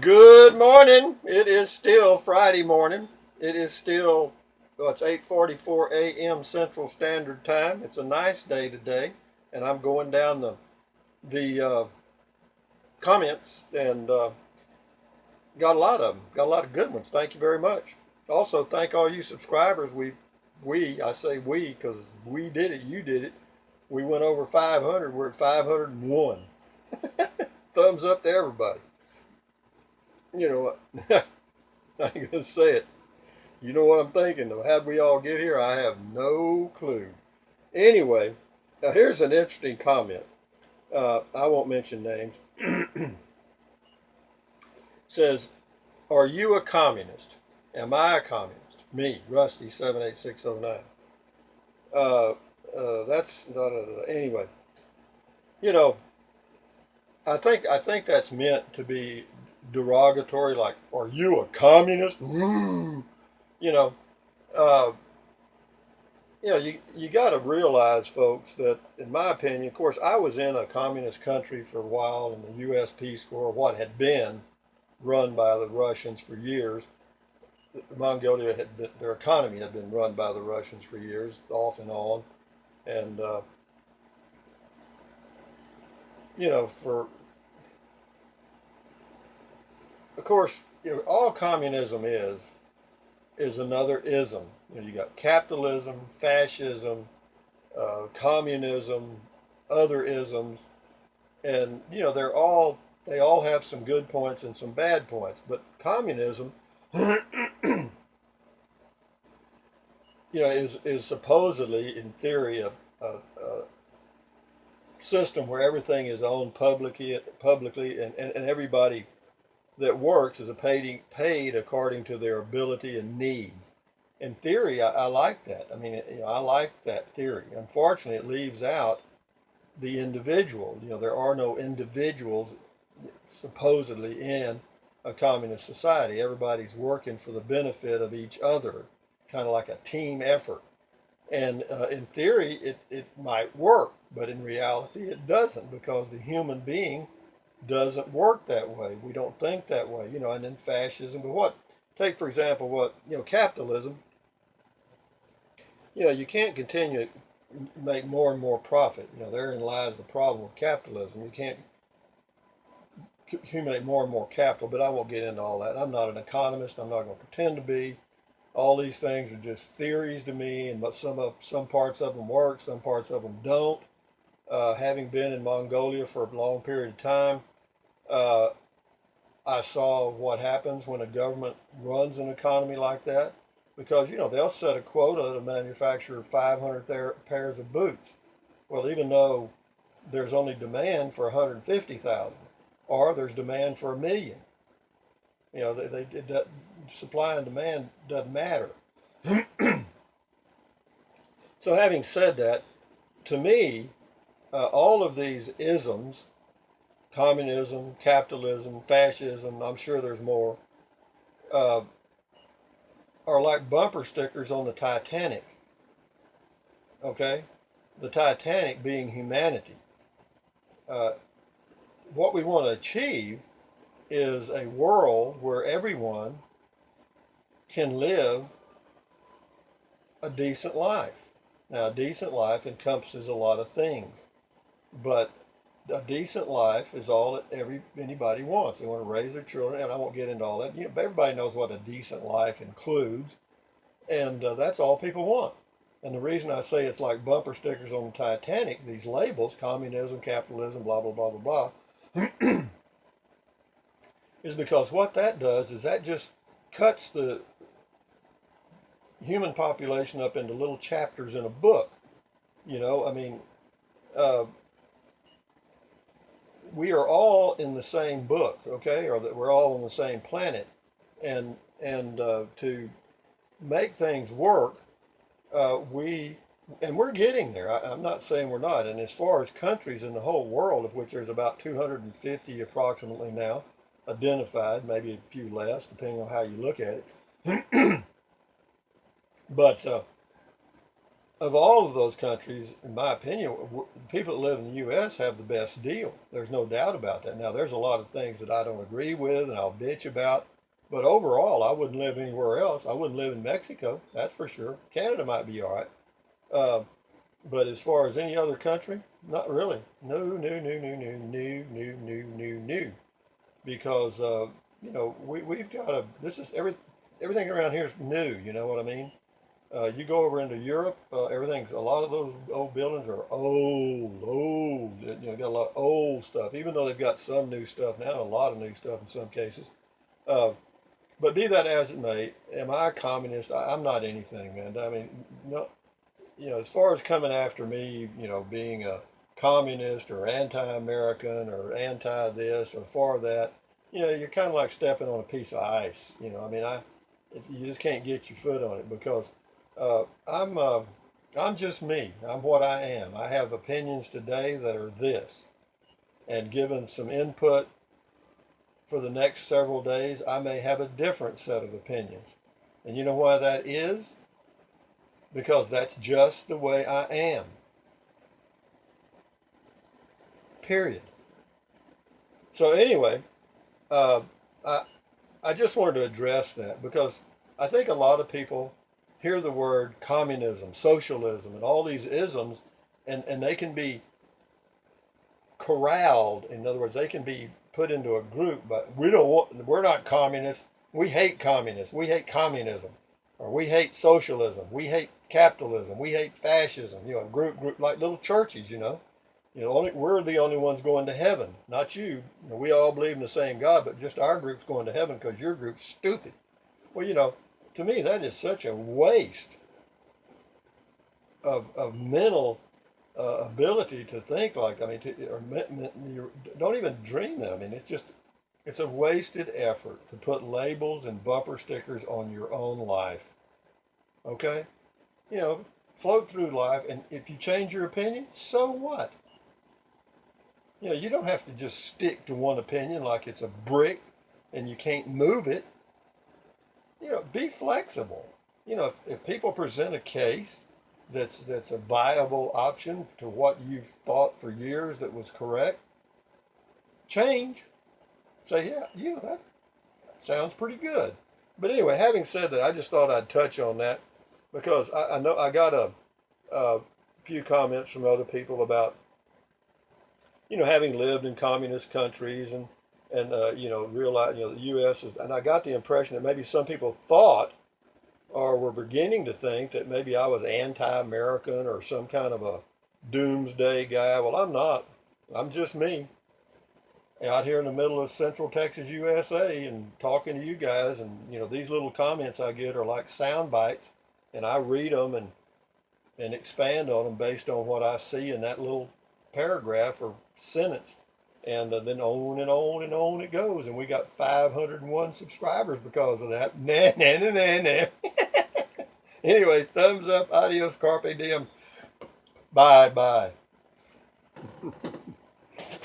Good morning. It is still Friday morning. It is still, well, it's 8:44 a.m. Central Standard Time. It's a nice day today, and I'm going down the comments and got a lot of them. Got a lot of good ones. Thank you very much. Also, thank all you subscribers. I say we because we did it. You did it. We went over 500. We're at 501. Thumbs up to everybody. You know what? I ain't gonna say it. You know what I'm thinking though. How'd we all get here? I have no clue. Anyway, here's an interesting comment. I won't mention names. It says, "Are you a communist? Am I a communist? Me, Rusty 78609." Uh, that's anyway. You know, I think that's meant to be derogatory. Like, "Are you a communist?" Woo! You know, uh, you got to realize, folks, that in my opinion, of course, I was in a communist country for a while in the U.S. Peace Corps, what had been run by the Russians for years. Mongolia had been, their economy had been run by the Russians for years, off and on, and for of course, all communism is another ism. You got capitalism, fascism, communism, other isms, and they all have some good points and some bad points. But communism, is supposedly, in theory, a system where everything is owned publicly, and everybody that works is paid according to their ability and needs. In theory, I like that. I mean, I like that theory. Unfortunately, it leaves out the individual. There are no individuals supposedly in a communist society. Everybody's working for the benefit of each other, kind of like a team effort. And in theory, it might work, but in reality, it doesn't because the human being doesn't work that way. We don't think that way, and then fascism. But take for example, capitalism. You can't continue to make more and more profit. Therein lies the problem with capitalism. You can't accumulate more and more capital, but I won't get into all that. I'm not an economist. I'm not going to pretend to be. All these things are just theories to me, and but some parts of them work, some parts of them don't. Having been in Mongolia for a long period of time, uh, I saw what happens when a government runs an economy like that, because they'll set a quota to manufacture 500 pairs of boots. Well, even though there's only demand for 150,000, or there's demand for 1 million. Supply and demand doesn't matter. So, having said that, to me, all of these isms, communism, capitalism, fascism, I'm sure there's more, uh, are like bumper stickers on the Titanic. Okay? The Titanic being humanity. Uh, what we want to achieve is a world where everyone can live a decent life. Now, a decent life encompasses a lot of things, but a decent life is all that anybody wants. They want to raise their children, and I won't get into all that. Everybody knows what a decent life includes, and that's all people want. And the reason I say it's like bumper stickers on the Titanic, these labels, communism, capitalism, blah blah blah blah blah, is because what that does is that just cuts the human population up into little chapters in a book. I mean, uh, we are all in the same book, okay, or that we're all on the same planet, and to make things work, we're getting there. I'm not saying we're not. And as far as countries in the whole world, of which there's about 250 approximately now identified, maybe a few less, depending on how you look at it. But of all of those countries, in my opinion, people that live in the U.S. have the best deal. There's no doubt about that. Now, there's a lot of things that I don't agree with and I'll bitch about, but overall, I wouldn't live anywhere else. I wouldn't live in Mexico, that's for sure. Canada might be all right. Uh, but as far as any other country, not really. No, no, no, no, no, no, no, no, no, no. Because, we've got a, this is everything around here is new, you know what I mean? You go over into Europe, everything's a lot of those old buildings are old. Got a lot of old stuff. Even though they've got some new stuff now, a lot of new stuff in some cases. Uh, but be that as it may, am I a communist? I'm not anything, man. I mean, no, as far as coming after me, being a communist or anti-American or anti this or for that, you're kind of like stepping on a piece of ice. I mean, you just can't get your foot on it because uh, I'm uh, I'm just me. I'm what I am. I have opinions today that are this, and given some input for the next several days, I may have a different set of opinions. And you know why that is? Because that's just the way I am. Period. So anyway, uh, I I just wanted to address that because I think a lot of people hear the word communism, socialism, and all these isms, and they can be corralled. In other words, they can be put into a group, but we're not communists. We hate communists. We hate communism, or we hate socialism. We hate capitalism. We hate fascism. Group like little churches. Only we're the only ones going to heaven, not you. We all believe in the same God, but just our group's going to heaven because your group's stupid. Well, to me that is such a waste of mental ability to think like. I mean, you don't even dream that. I mean, it's a wasted effort to put labels and bumper stickers on your own life. Okay, you know, float through life, and if you change your opinion, so what? You don't have to just stick to one opinion like it's a brick and you can't move it. Be flexible. If people present a case that's a viable option to what you've thought for years that was correct, change. Say, yeah, that sounds pretty good. But anyway, having said that, I just thought I'd touch on that because I know I got a few comments from other people about having lived in communist countries and realize the U.S. is, and I got the impression that maybe some people thought or were beginning to think that maybe I was anti-American or some kind of a doomsday guy. Well, I'm not. I'm just me out here in the middle of Central Texas, USA, and talking to you guys. And these little comments I get are like sound bites, and I read them and expand on them based on what I see in that little paragraph or sentence. And then on and on and on it goes. And we got 501 subscribers because of that. Nah, nah, nah, nah, nah. Anyway, thumbs up, adios, carpe diem. Bye, bye.